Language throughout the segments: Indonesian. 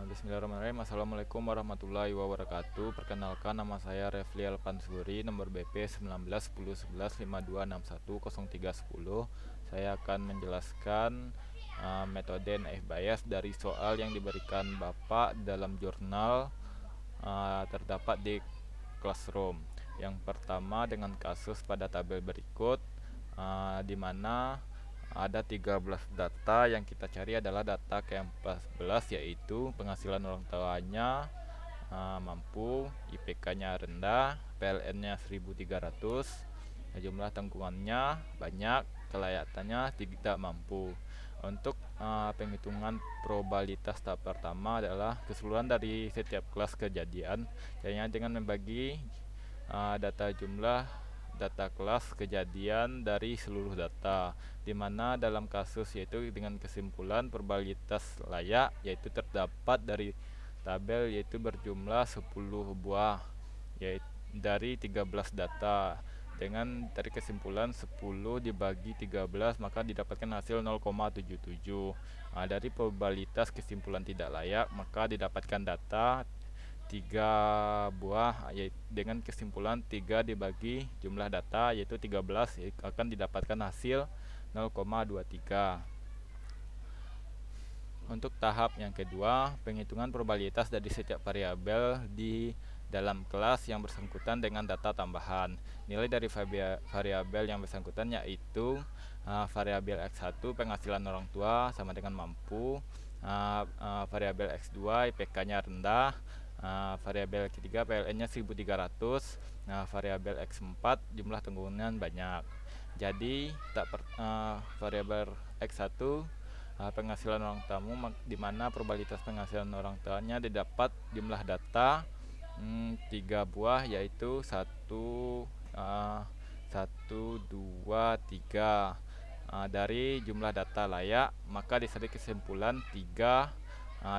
Bismillahirrahmanirrahim. Assalamualaikum warahmatullahi wabarakatuh. Perkenalkan, nama saya Refli Alpansuri, nomor BP 19 10 11 5261 0310. Saya akan menjelaskan metode naif bias dari soal yang diberikan Bapak dalam jurnal terdapat di Classroom. Yang pertama dengan kasus pada tabel berikut, di mana ada 13 data. Yang kita cari adalah data ke-14, yaitu penghasilan orang tuanya mampu, IPK-nya rendah, PLN-nya 1300, jumlah tanggungannya banyak, kelayakannya tidak mampu. Untuk penghitungan probabilitas tahap pertama adalah keseluruhan dari setiap kelas kejadian, caranya dengan membagi data jumlah data kelas kejadian dari seluruh data, di mana dalam kasus yaitu dengan kesimpulan probabilitas layak yaitu terdapat dari tabel yaitu berjumlah 10 buah yaitu dari 13 data. Dengan dari kesimpulan 10 dibagi 13 maka didapatkan hasil 0,77. Dari probabilitas kesimpulan tidak layak maka didapatkan data 3 buah, yaitu dengan kesimpulan 3 dibagi jumlah data yaitu 13 akan didapatkan hasil 0,23. Untuk tahap yang kedua, penghitungan probabilitas dari setiap variabel di dalam kelas yang bersangkutan dengan data tambahan. Nilai dari variabel yang bersangkutan yaitu variabel X1 penghasilan orang tua sama dengan mampu, variabel X2 IPK-nya rendah, variabel ketiga PLN-nya 1300, variabel X4 jumlah tanggungan banyak. Jadi variabel X1 penghasilan orang tamu, di mana probabilitas penghasilan orang tuanya didapat jumlah data 3 buah yaitu 1 2 3 dari jumlah data layak, maka disaring kesimpulan 3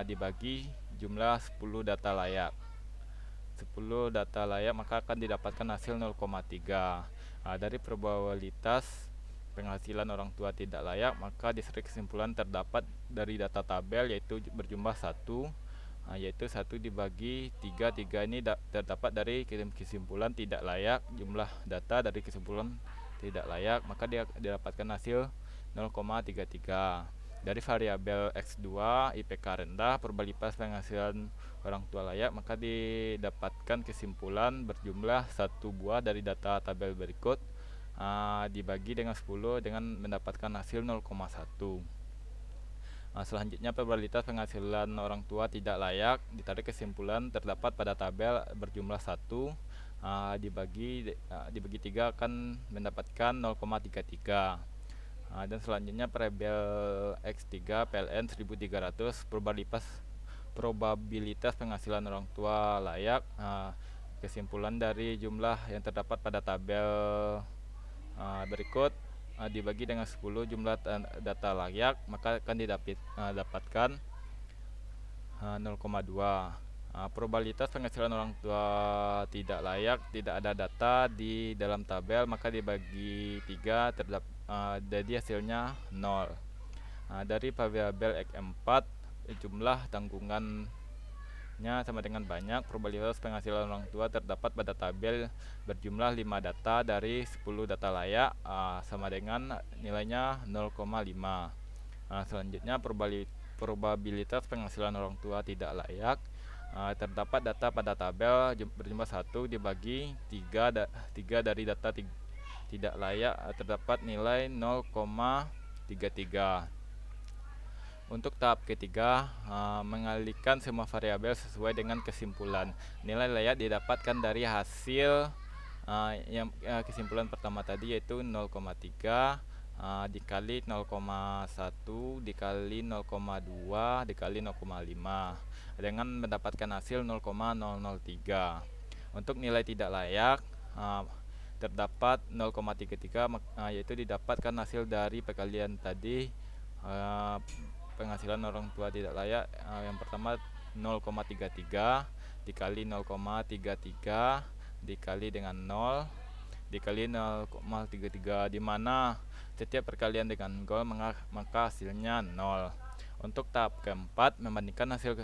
dibagi jumlah 10 data layak. 10 data layak maka akan didapatkan hasil 0,3. Dari probabilitas penghasilan orang tua tidak layak maka disaring kesimpulan terdapat dari data tabel yaitu berjumlah 1, yaitu 1 dibagi 3. 3 ini terdapat dari kesimpulan tidak layak, jumlah data dari kesimpulan tidak layak, maka dia didapatkan hasil 0,33. Dari variabel X2 IPK rendah, probabilitas penghasilan orang tua layak, maka didapatkan kesimpulan berjumlah 1 buah dari data tabel berikut, dibagi dengan 10 dengan mendapatkan hasil 0,1. Selanjutnya probabilitas penghasilan orang tua tidak layak, ditarik kesimpulan terdapat pada tabel berjumlah 1, dibagi 3 akan mendapatkan 0,33. Dan selanjutnya variabel X3 PLN 1300, probabilitas penghasilan orang tua layak, kesimpulan dari jumlah yang terdapat pada tabel berikut, dibagi dengan 10 jumlah data layak, maka akan didapatkan 0,2. Probabilitas penghasilan orang tua tidak layak, tidak ada data di dalam tabel, maka dibagi 3 jadi hasilnya 0. Dari variabel X4 jumlah tanggungannya sama dengan banyak, probabilitas penghasilan orang tua terdapat pada tabel berjumlah 5 data dari 10 data layak, sama dengan nilainya 0,5. Selanjutnya probabilitas penghasilan orang tua tidak layak, terdapat data pada tabel berjumlah 1 dibagi 3 dari data tidak layak, terdapat nilai 0,33. Untuk tahap ketiga, mengalihkan semua variabel sesuai dengan kesimpulan. Nilai layak didapatkan dari hasil yang kesimpulan pertama tadi yaitu 0,3 dikali 0,1 dikali 0,2 dikali 0,5 dengan mendapatkan hasil 0,003. Untuk nilai tidak layak terdapat 0,33, yaitu didapatkan hasil dari perkalian tadi, penghasilan orang tua tidak layak. Yang pertama 0,33 dikali 0,33 dikali dengan 0 dikali 0,33, di mana setiap perkalian dengan gol maka hasilnya 0. Untuk tahap keempat, membandingkan hasil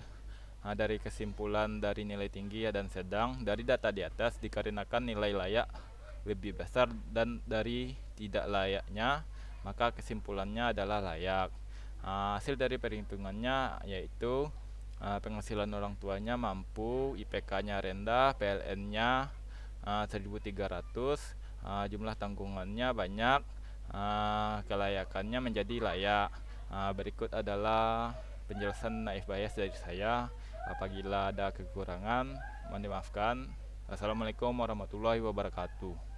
Dari kesimpulan dari nilai tinggi dan sedang dari data di atas dikarenakan nilai layak lebih besar dan dari tidak layaknya, maka kesimpulannya adalah layak. Hasil dari perhitungannya yaitu penghasilan orang tuanya mampu, IPK-nya rendah, PLN-nya 1.300, jumlah tanggungannya banyak, kelayakannya menjadi layak. Berikut adalah penjelasan naif bias dari saya. Apabila ada kekurangan, mohon dimaafkan. Assalamualaikum warahmatullahi wabarakatuh.